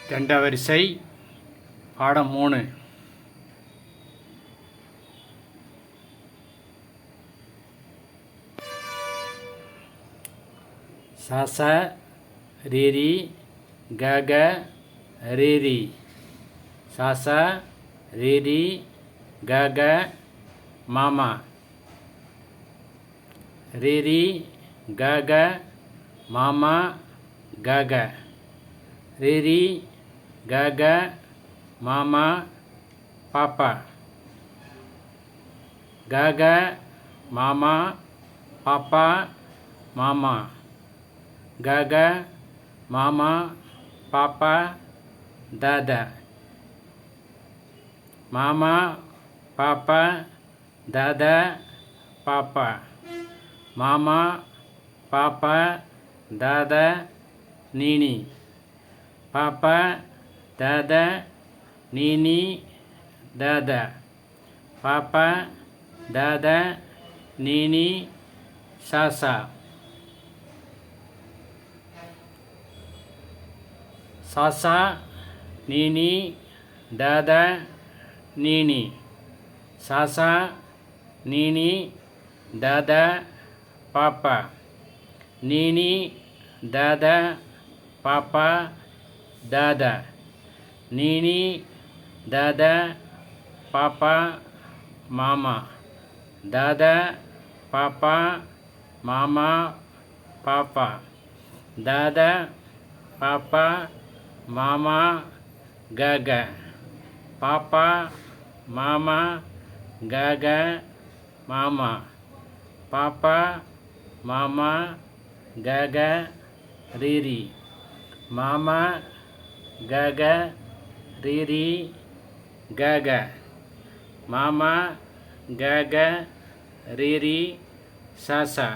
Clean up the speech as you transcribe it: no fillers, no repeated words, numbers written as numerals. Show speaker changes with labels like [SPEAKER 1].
[SPEAKER 1] தண்டவரிசை பாடம் 3. சச ரீரி கக ரீரி சச ரீரி கக மாமா ரீரி கக மாமா கக ரீரி கக மாமா பாப்பா கக மாமா பாப்பா மாமா கக மாமா பாப்பா தாதா மாமா பாப்பா தாதா பாப்பா மாமா பாப்பா தாதா நீனி பாப்பா தாதா நீனி தாதா பாப்பா தாதா நீனி சாசா சாசா நீனி தாதா நீனி சாசா நீனி தாதா பாப்பா நீனி தாதா பாப்பா தாதா நீனி தாதா பாப்பா மாமா தாதா பாப்பா மாமா பாப்பா தாதா பாப்பா மாமா கக பாப்பா மாமா கக மாமா பாப்பா மாமா கக ரீரி மாமா கக ரீரி கக மாமா கக ரீரி சாசா